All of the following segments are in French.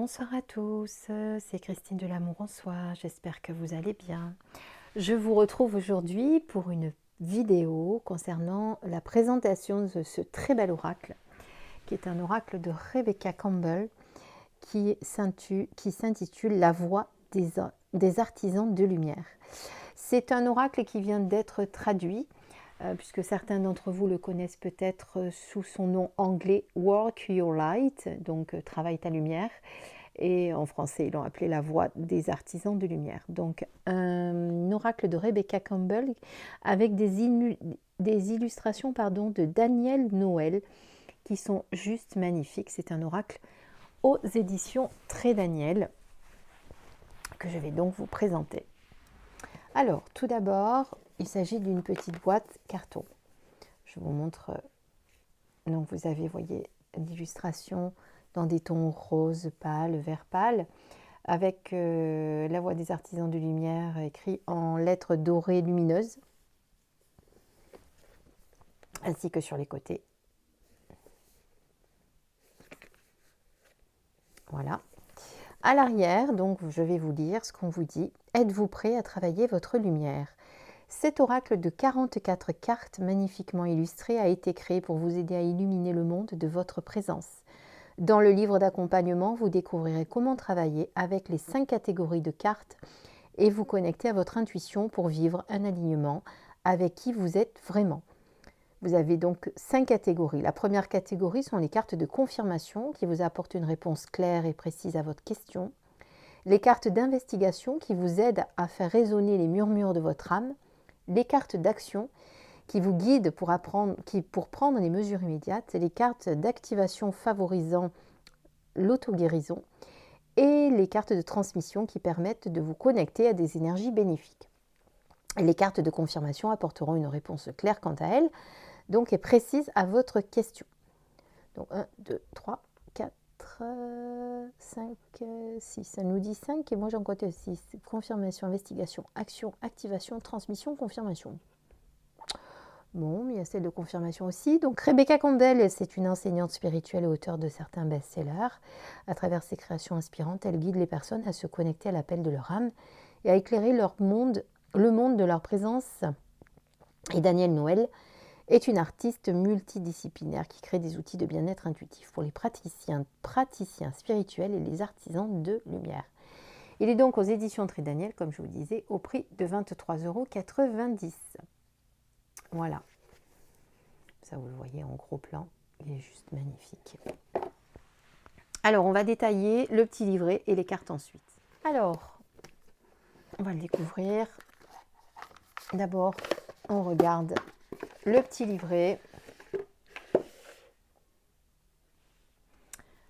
Bonsoir à tous, c'est Christine de l'Amour en Soi, j'espère que vous allez bien. Je vous retrouve aujourd'hui pour une vidéo concernant la présentation de ce très bel oracle, qui est un oracle de Rebecca Campbell, qui s'intitule La voix des artisans de lumière. C'est un oracle qui vient d'être traduit, puisque certains d'entre vous le connaissent peut-être sous son nom anglais Work Your Light, donc travaille ta lumière, et en français ils l'ont appelé La voix des artisans de lumière. Donc un oracle de Rebecca Campbell avec des illustrations de Daniel Noël qui sont juste magnifiques. C'est un oracle aux éditions Très Daniel que je vais donc vous présenter. Alors, tout d'abord, il s'agit d'une petite boîte carton. Je vous montre. Donc, vous avez, voyez, l'illustration dans des tons rose pâle, vert pâle, avec la voix des artisans de lumière écrit en lettres dorées lumineuses, ainsi que sur les côtés. Voilà. À l'arrière, donc, je vais vous lire ce qu'on vous dit. Êtes-vous prêt à travailler votre lumière ? Cet oracle de 44 cartes magnifiquement illustrées a été créé pour vous aider à illuminer le monde de votre présence. Dans le livre d'accompagnement, vous découvrirez comment travailler avec les 5 catégories de cartes et vous connecter à votre intuition pour vivre un alignement avec qui vous êtes vraiment. Vous avez donc 5 catégories. La première catégorie sont les cartes de confirmation qui vous apportent une réponse claire et précise à votre question. Les cartes d'investigation qui vous aident à faire résonner les murmures de votre âme. Les cartes d'action qui vous guident pour prendre les mesures immédiates. Les cartes d'activation favorisant l'auto-guérison. Et les cartes de transmission qui permettent de vous connecter à des énergies bénéfiques. Les cartes de confirmation apporteront une réponse claire quant à elles, donc et précise à votre question. Donc 1, 2, 3, 4, 5, 6. Ça nous dit 5 et moi j'en compte 6. Confirmation, investigation, action, activation, transmission, confirmation. Bon, mais il y a celle de confirmation aussi. Donc Rebecca Campbell, c'est une enseignante spirituelle et auteure de certains best-sellers. À travers ses créations inspirantes, elle guide les personnes à se connecter à l'appel de leur âme et à éclairer le monde de leur présence. Et Daniel Noël est une artiste multidisciplinaire qui crée des outils de bien-être intuitif pour les praticiens spirituels et les artisans de lumière. Il est donc aux éditions Très Daniel, comme je vous disais, au prix de 23,90 €. Voilà. Ça, vous le voyez en gros plan. Il est juste magnifique. Alors, on va détailler le petit livret et les cartes ensuite. Alors, on va le découvrir. D'abord, on regarde le petit livret.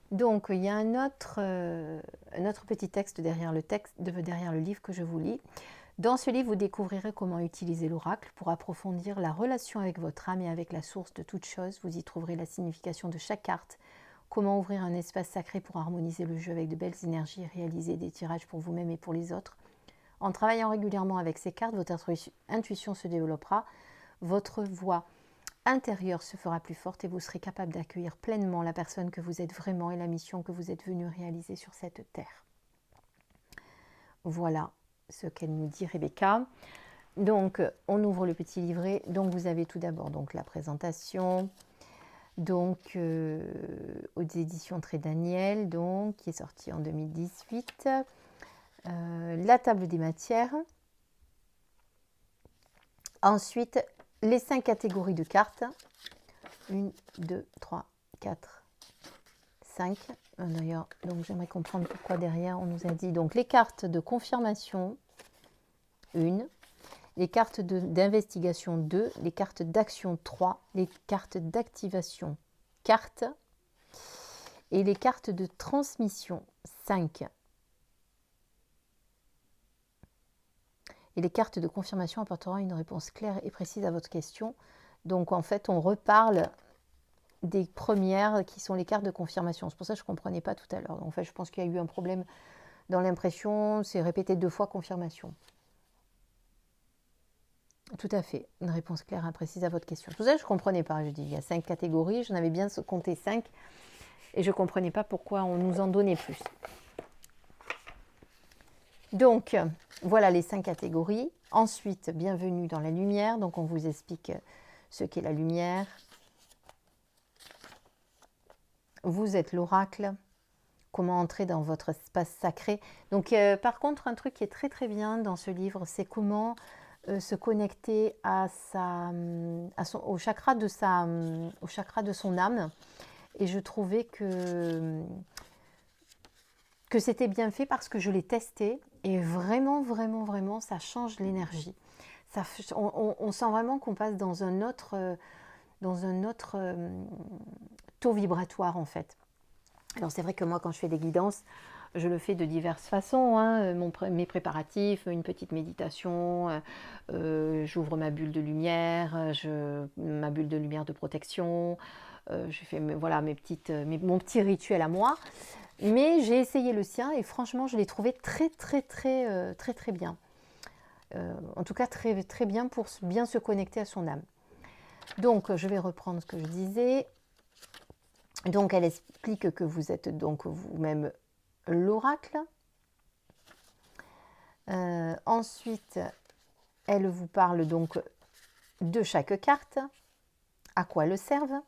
Donc, il y a un autre petit texte derrière le livre que je vous lis. Dans ce livre, vous découvrirez comment utiliser l'oracle pour approfondir la relation avec votre âme et avec la source de toute chose. Vous y trouverez la signification de chaque carte, comment ouvrir un espace sacré pour harmoniser le jeu avec de belles énergies et réaliser des tirages pour vous-même et pour les autres. En travaillant régulièrement avec ces cartes, votre intuition se développera, votre voix intérieure se fera plus forte et vous serez capable d'accueillir pleinement la personne que vous êtes vraiment et la mission que vous êtes venu réaliser sur cette terre. Voilà ce qu'elle nous dit Rebecca. Donc on ouvre le petit livret. Donc vous avez tout d'abord donc la présentation, donc aux éditions Très Daniel, donc qui est sortie en 2018. La table des matières. Ensuite les 5 catégories de cartes. 1, 2, 3, 4, 5. D'ailleurs, donc j'aimerais comprendre pourquoi derrière on nous a dit donc les cartes de confirmation 1, les cartes d'investigation 2, les cartes d'action 3, les cartes d'activation 4 et les cartes de transmission 5. Et les cartes de confirmation apporteront une réponse claire et précise à votre question. Donc en fait, on reparle des premières qui sont les cartes de confirmation. C'est pour ça que je ne comprenais pas tout à l'heure. En fait, je pense qu'il y a eu un problème dans l'impression. C'est répété 2 fois confirmation. Tout à fait. Une réponse claire et précise à votre question. Tout ça, je ne comprenais pas. Je dis, il y a 5 catégories. J'en avais bien compté 5. Et je ne comprenais pas pourquoi on nous en donnait plus. Donc, voilà les 5 catégories. Ensuite, bienvenue dans la lumière. Donc, on vous explique ce qu'est la lumière. Vous êtes l'oracle. Comment entrer dans votre espace sacré. Donc, par contre, un truc qui est très très bien dans ce livre, c'est comment se connecter au chakra de son âme. Et je trouvais que c'était bien fait parce que je l'ai testé et vraiment, vraiment, vraiment, ça change l'énergie. On sent vraiment qu'on passe dans un autre taux vibratoire en fait. Alors c'est vrai que moi quand je fais des guidances, je le fais de diverses façons, hein. Mes préparatifs, une petite méditation, j'ouvre ma bulle de lumière, ma bulle de lumière de protection, je fais voilà, mon petit rituel à moi. Mais j'ai essayé le sien et franchement, je l'ai trouvé très, très, très, très, très bien. En tout cas, très, très bien pour bien se connecter à son âme. Donc, je vais reprendre ce que je disais. Donc, elle explique que vous êtes donc vous-même l'oracle. Ensuite, elle vous parle donc de chaque carte, à quoi elles servent.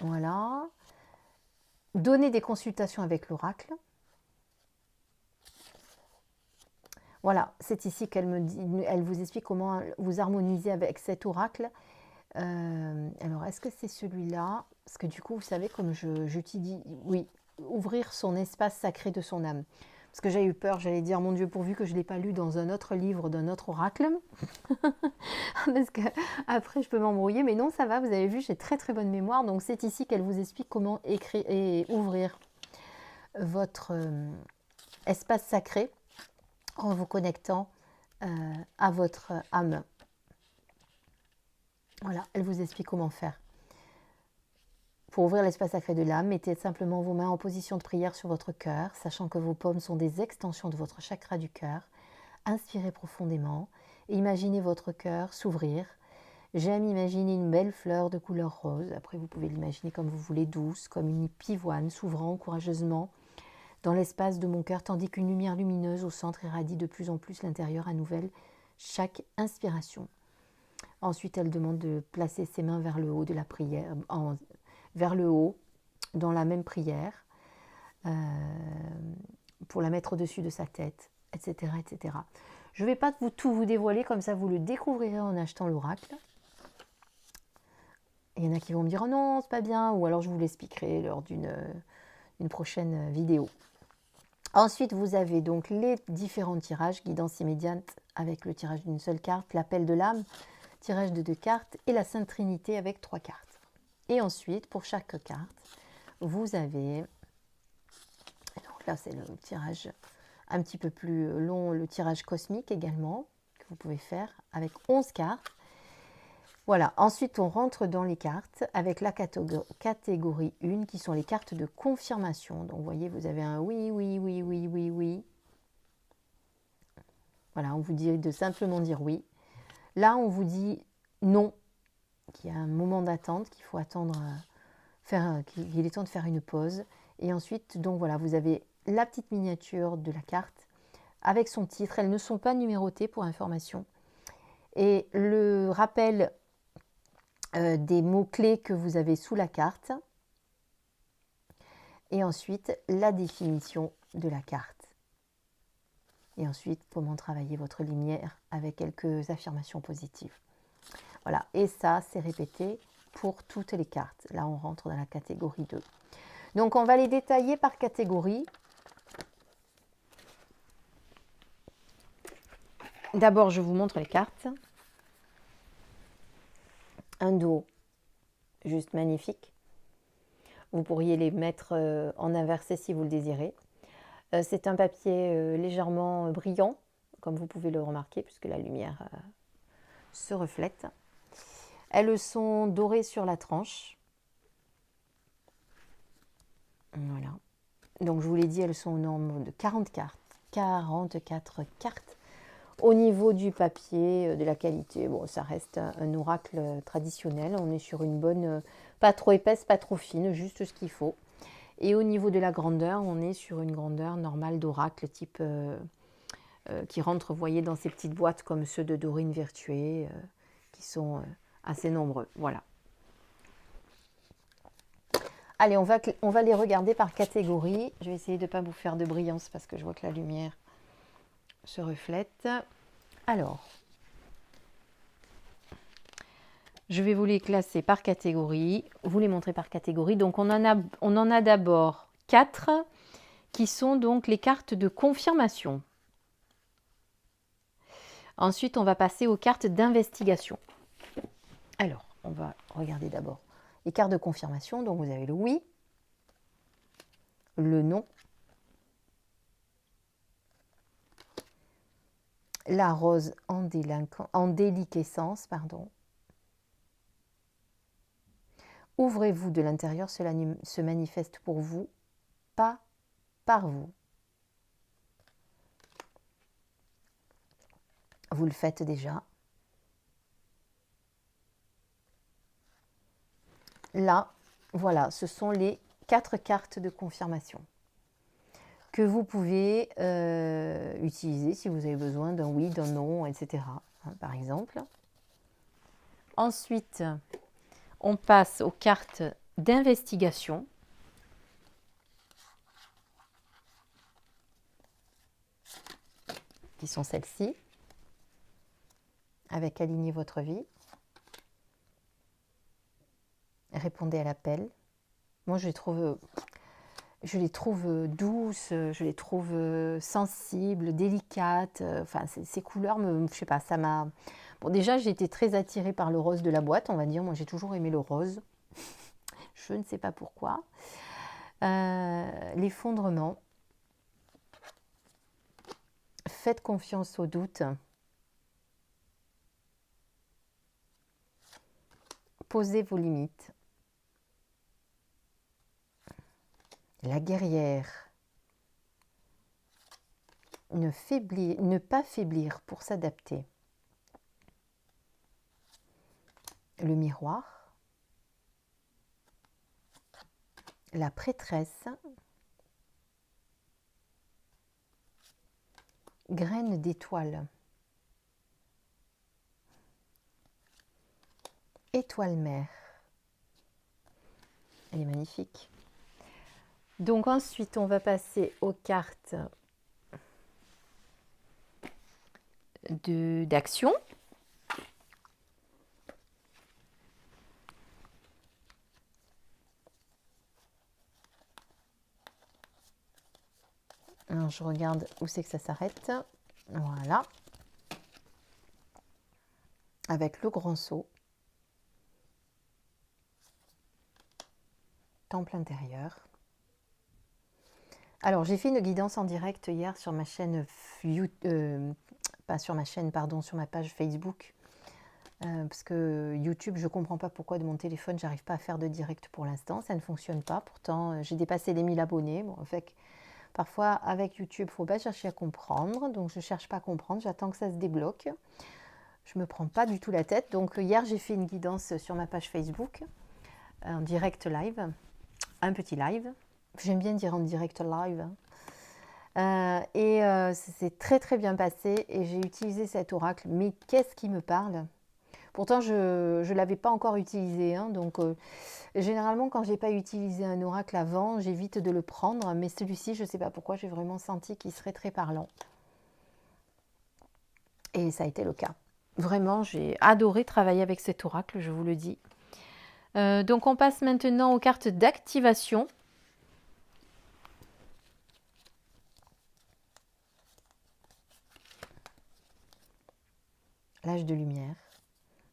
Voilà. Donner des consultations avec l'oracle. Voilà, c'est ici elle vous explique comment vous harmoniser avec cet oracle. Alors, est-ce que c'est celui-là? Parce que du coup, vous savez, comme j'utilise, oui, ouvrir son espace sacré de son âme. Parce que j'ai eu peur, j'allais dire, mon Dieu, pourvu que je ne l'ai pas lu dans un autre livre d'un autre oracle. Parce que après, je peux m'embrouiller. Mais non, ça va, vous avez vu, j'ai très très bonne mémoire. Donc, c'est ici qu'elle vous explique comment écrire et ouvrir votre espace sacré en vous connectant à votre âme. Voilà, elle vous explique comment faire. Pour ouvrir l'espace sacré de l'âme, mettez simplement vos mains en position de prière sur votre cœur, sachant que vos paumes sont des extensions de votre chakra du cœur. Inspirez profondément et imaginez votre cœur s'ouvrir. J'aime imaginer une belle fleur de couleur rose. Après, vous pouvez l'imaginer comme vous voulez, douce, comme une pivoine s'ouvrant courageusement dans l'espace de mon cœur, tandis qu'une lumière lumineuse au centre irradie de plus en plus l'intérieur à nouvelle chaque inspiration. Ensuite, elle demande de placer ses mains vers le haut de la prière, vers le haut, dans la même prière, pour la mettre au-dessus de sa tête, etc. etc. Je ne vais pas tout vous dévoiler, comme ça vous le découvrirez en achetant l'oracle. Il y en a qui vont me dire « Oh non, c'est pas bien », ou alors je vous l'expliquerai lors d'une prochaine vidéo. Ensuite, vous avez donc les différents tirages, guidance immédiate avec le tirage d'une seule carte, l'appel de l'âme, tirage de 2 cartes et la Sainte Trinité avec 3 cartes. Et ensuite, pour chaque carte, vous avez, donc là c'est le tirage un petit peu plus long, le tirage cosmique également, que vous pouvez faire avec 11 cartes. Voilà, ensuite on rentre dans les cartes avec la catégorie 1 qui sont les cartes de confirmation. Donc vous voyez, vous avez un oui, oui, oui, oui, oui, oui. Voilà, on vous dit de simplement dire oui. Là, on vous dit non, qu'il y a un moment d'attente, qu'il faut attendre, qu'il est temps de faire une pause. Et ensuite, donc voilà, vous avez la petite miniature de la carte avec son titre. Elles ne sont pas numérotées pour information. Et le rappel des mots-clés que vous avez sous la carte. Et ensuite, la définition de la carte. Et ensuite, comment travailler votre lumière avec quelques affirmations positives. Voilà, et ça, c'est répété pour toutes les cartes. Là, on rentre dans la catégorie 2. Donc, on va les détailler par catégorie. D'abord, je vous montre les cartes. Un dos juste magnifique. Vous pourriez les mettre en inversé si vous le désirez. C'est un papier légèrement brillant, comme vous pouvez le remarquer, puisque la lumière se reflète. Elles sont dorées sur la tranche. Voilà. Donc, je vous l'ai dit, elles sont au nombre de 40 cartes. 44 cartes. Au niveau du papier, de la qualité, bon, ça reste un oracle traditionnel. On est sur une bonne Pas trop épaisse, pas trop fine, juste ce qu'il faut. Et au niveau de la grandeur, on est sur une grandeur normale d'oracle, type qui rentre, vous voyez, dans ces petites boîtes comme ceux de Dorine Virtué, qui sont assez nombreux. Voilà. Allez, on va les regarder par catégorie. Je vais essayer de ne pas vous faire de brillance parce que je vois que la lumière se reflète. Alors, je vais vous les classer par catégorie, vous les montrer par catégorie. Donc, on en a d'abord 4 qui sont donc les cartes de confirmation. Ensuite, on va passer aux cartes d'investigation. Alors, on va regarder d'abord les cartes de confirmation. Donc, vous avez le oui, le non, la rose en déliquescence, pardon. Ouvrez-vous de l'intérieur, cela se manifeste pour vous, pas par vous. Vous le faites déjà. Là, voilà, ce sont les 4 cartes de confirmation que vous pouvez utiliser si vous avez besoin d'un oui, d'un non, etc. Hein, par exemple. Ensuite, on passe aux cartes d'investigation. Qui sont celles-ci, avec aligner votre vie. Répondez à l'appel. Moi, je les trouve douces, je les trouve sensibles, délicates. Enfin, ces couleurs, je sais pas, ça m'a... Bon, déjà, j'ai été très attirée par le rose de la boîte, on va dire. Moi, j'ai toujours aimé le rose. Je ne sais pas pourquoi. L'effondrement. Faites confiance au doute. Posez vos limites. La guerrière. Ne pas faiblir pour s'adapter. Le miroir. La prêtresse. Graine d'étoile. Étoile mère. Elle est magnifique. Donc ensuite, on va passer aux cartes d'action. Alors, je regarde où c'est que ça s'arrête. Voilà. Avec le grand saut. Temple intérieur. Alors, j'ai fait une guidance en direct hier sur ma chaîne, pas sur ma chaîne, pardon, sur ma page Facebook. Parce que YouTube, je ne comprends pas pourquoi de mon téléphone, j'arrive pas à faire de direct pour l'instant. Ça ne fonctionne pas. Pourtant, j'ai dépassé les 1000 abonnés. Bon, en fait, parfois, avec YouTube, il ne faut pas chercher à comprendre. Donc, je ne cherche pas à comprendre. J'attends que ça se débloque. Je ne me prends pas du tout la tête. Donc, hier, j'ai fait une guidance sur ma page Facebook, en direct live. Un petit live. J'aime bien dire en direct live. C'est très, très bien passé. Et j'ai utilisé cet oracle. Mais qu'est-ce qui me parle ? Pourtant, je ne l'avais pas encore utilisé. Hein, donc, généralement, quand je n'ai pas utilisé un oracle avant, j'évite de le prendre. Mais celui-ci, je ne sais pas pourquoi, j'ai vraiment senti qu'il serait très parlant. Et ça a été le cas. Vraiment, j'ai adoré travailler avec cet oracle, je vous le dis. Donc, on passe maintenant aux cartes d'activation. L'âge de lumière.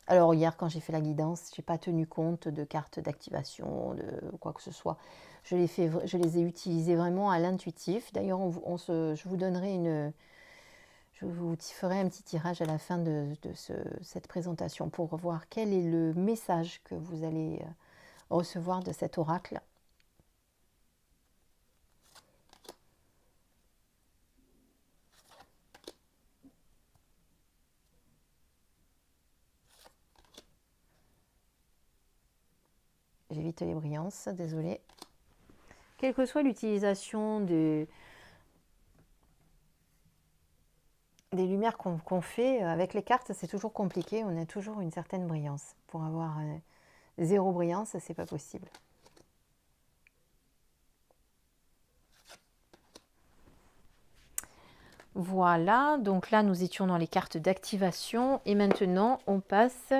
Alors hier, quand j'ai fait la guidance, je n'ai pas tenu compte de cartes d'activation, de quoi que ce soit. Je les ai utilisées vraiment à l'intuitif. D'ailleurs, je vous donnerai je vous ferai un petit tirage à la fin de cette présentation pour voir quel est le message que vous allez recevoir de cet oracle. J'ai vite les brillances, désolée. Quelle que soit l'utilisation des lumières qu'on fait, avec les cartes, c'est toujours compliqué. On a toujours une certaine brillance. Pour avoir zéro brillance, c'est pas possible. Voilà, donc là nous étions dans les cartes d'activation et maintenant on passe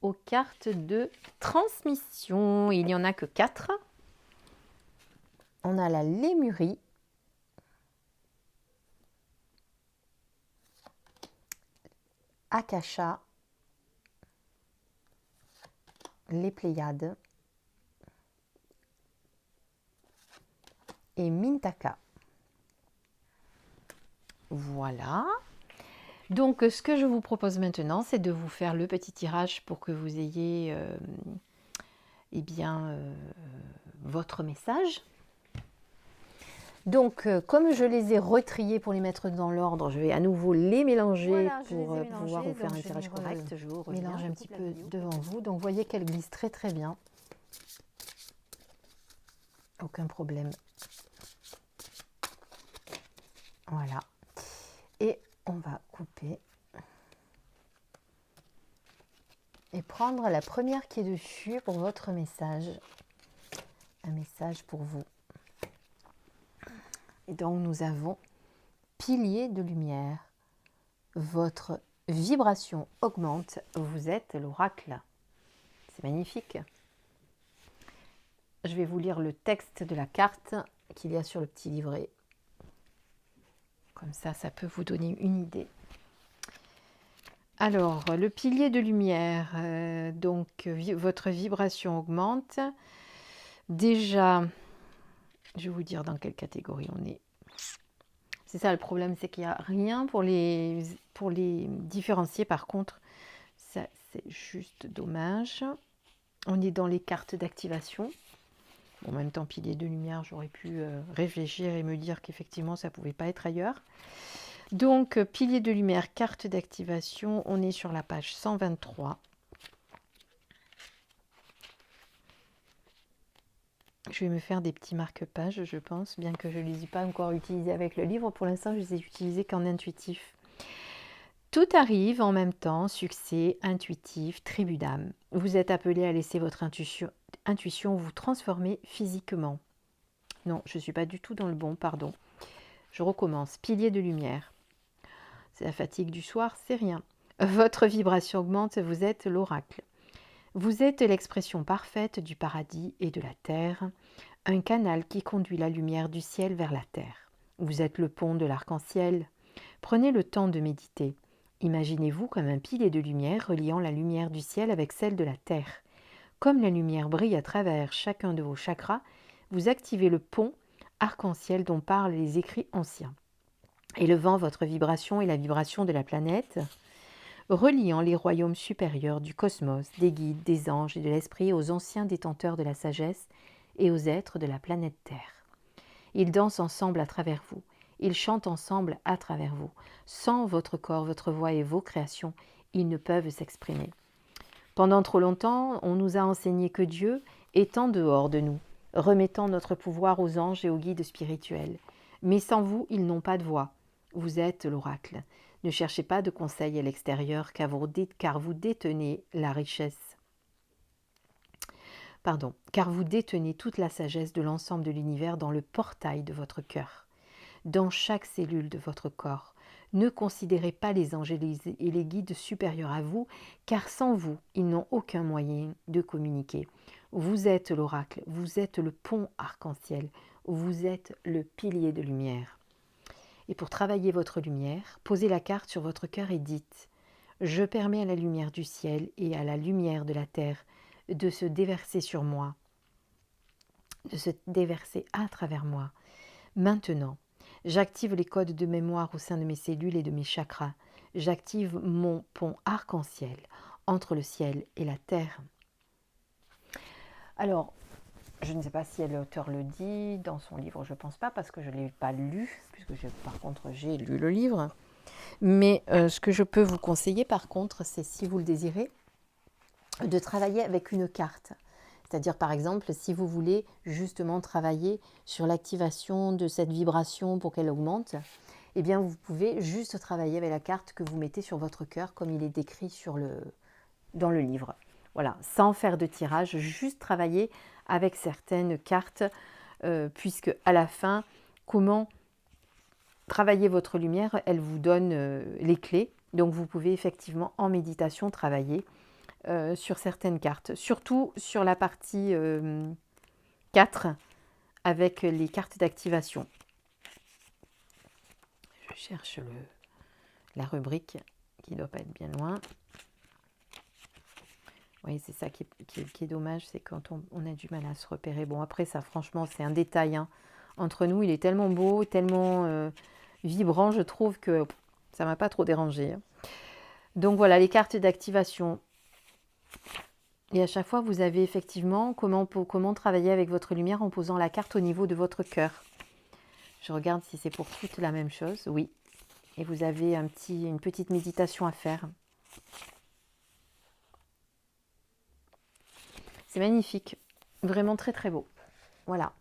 aux cartes de transmission. Il n'y en a que 4. On a la Lémurie, Akasha, les Pléiades et Mintaka. Voilà. Donc, ce que je vous propose maintenant, c'est de vous faire le petit tirage pour que vous ayez votre message. Donc, comme je les ai retriés pour les mettre dans l'ordre, je vais à nouveau les mélanger pour pouvoir vous faire un tirage correct. Je vous mélange un petit peu devant vous. Donc, vous voyez qu'elle glisse très très bien. Aucun problème. Voilà. Et on va couper et prendre la première qui est dessus pour votre message. Un message pour vous. Et donc nous avons pilier de lumière. Votre vibration augmente. Vous êtes l'oracle. C'est magnifique. Je vais vous lire le texte de la carte qu'il y a sur le petit livret. Comme ça peut vous donner une idée. Alors, le pilier de lumière, votre vibration augmente. Déjà, je vais vous dire dans quelle catégorie on est. C'est ça le problème, c'est qu'il n'y a rien pour les différencier. Par contre, ça c'est juste dommage. On est dans les cartes d'activation. En même temps, pilier de lumière, j'aurais pu réfléchir et me dire qu'effectivement, ça ne pouvait pas être ailleurs. Donc, pilier de lumière, carte d'activation, on est sur la page 123. Je vais me faire des petits marque-pages, je pense, bien que je ne les ai pas encore utilisés avec le livre. Pour l'instant, je les ai utilisés qu'en intuitif. Tout arrive en même temps, succès, intuitif, tribu d'âme. Vous êtes appelé à laisser votre intuition vous transformer physiquement. Non, je ne suis pas du tout dans le bon, pardon. Je recommence. Pilier de lumière. C'est la fatigue du soir, c'est rien. Votre vibration augmente, vous êtes l'oracle. Vous êtes l'expression parfaite du paradis et de la terre, un canal qui conduit la lumière du ciel vers la terre. Vous êtes le pont de l'arc-en-ciel. Prenez le temps de méditer. Imaginez-vous comme un pilier de lumière reliant la lumière du ciel avec celle de la terre. Comme la lumière brille à travers chacun de vos chakras, vous activez le pont arc-en-ciel dont parlent les écrits anciens. Élevant votre vibration et la vibration de la planète, reliant les royaumes supérieurs du cosmos, des guides, des anges et de l'esprit aux anciens détenteurs de la sagesse et aux êtres de la planète Terre. Ils dansent ensemble à travers vous, ils chantent ensemble à travers vous. Sans votre corps, votre voix et vos créations, ils ne peuvent s'exprimer. Pendant trop longtemps, on nous a enseigné que Dieu est en dehors de nous, remettant notre pouvoir aux anges et aux guides spirituels. Mais sans vous, ils n'ont pas de voix. Vous êtes l'oracle. Ne cherchez pas de conseils à l'extérieur, car vous détenez la richesse. Car vous détenez toute la sagesse de l'ensemble de l'univers dans le portail de votre cœur, dans chaque cellule de votre corps. Ne considérez pas les anges et les guides supérieurs à vous, car sans vous, ils n'ont aucun moyen de communiquer. Vous êtes l'oracle, vous êtes le pont arc-en-ciel, vous êtes le pilier de lumière. Et pour travailler votre lumière, posez la carte sur votre cœur et dites « Je permets à la lumière du ciel et à la lumière de la terre de se déverser sur moi, de se déverser à travers moi. Maintenant, j'active les codes de mémoire au sein de mes cellules et de mes chakras. J'active mon pont arc-en-ciel entre le ciel et la terre. » Alors, je ne sais pas si l'auteur le dit dans son livre, je ne pense pas, parce que je ne l'ai pas lu, puisque par contre j'ai lu le livre. Mais ce que je peux vous conseiller par contre, c'est si vous le désirez, de travailler avec une carte. C'est-à-dire, par exemple, si vous voulez justement travailler sur l'activation de cette vibration pour qu'elle augmente, eh bien, vous pouvez juste travailler avec la carte que vous mettez sur votre cœur, comme il est décrit dans le livre. Voilà, sans faire de tirage, juste travailler avec certaines cartes, puisque à la fin, comment travailler votre lumière, elle vous donne les clés. Donc, vous pouvez effectivement, en méditation, travailler sur certaines cartes, surtout sur la partie 4 avec les cartes d'activation. Je cherche la rubrique qui ne doit pas être bien loin. Oui, c'est ça qui est dommage, c'est quand on a du mal à se repérer. Bon, après ça, franchement, c'est un détail. Hein. Entre nous, il est tellement beau, tellement vibrant, je trouve que ça ne m'a pas trop dérangé. Hein. Donc voilà, les cartes d'activation. Et à chaque fois, vous avez effectivement comment travailler avec votre lumière en posant la carte au niveau de votre cœur. Je regarde si c'est pour toutes la même chose. Oui. Et vous avez une petite méditation à faire. C'est magnifique. Vraiment très très beau. Voilà.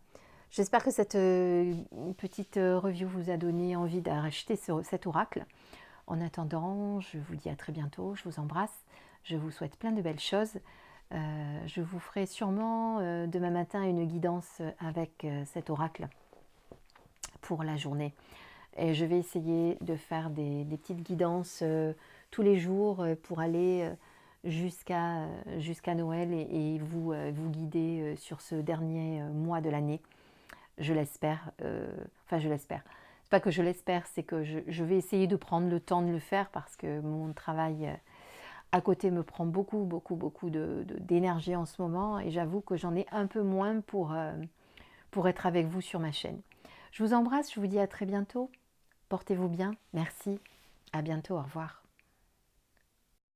J'espère que cette petite review vous a donné envie d'acheter cet oracle. En attendant, je vous dis à très bientôt. Je vous embrasse. Je vous souhaite plein de belles choses. Je vous ferai sûrement demain matin une guidance avec cet oracle pour la journée. Et je vais essayer de faire des petites guidances tous les jours pour aller jusqu'à Noël et vous guider sur ce dernier mois de l'année. Je l'espère. Je l'espère. C'est pas que je l'espère, c'est que je vais essayer de prendre le temps de le faire parce que mon travail à côté me prend beaucoup d'énergie en ce moment et j'avoue que j'en ai un peu moins pour être avec vous sur ma chaîne. Je vous embrasse, je vous dis à très bientôt. Portez-vous bien, merci, à bientôt, au revoir.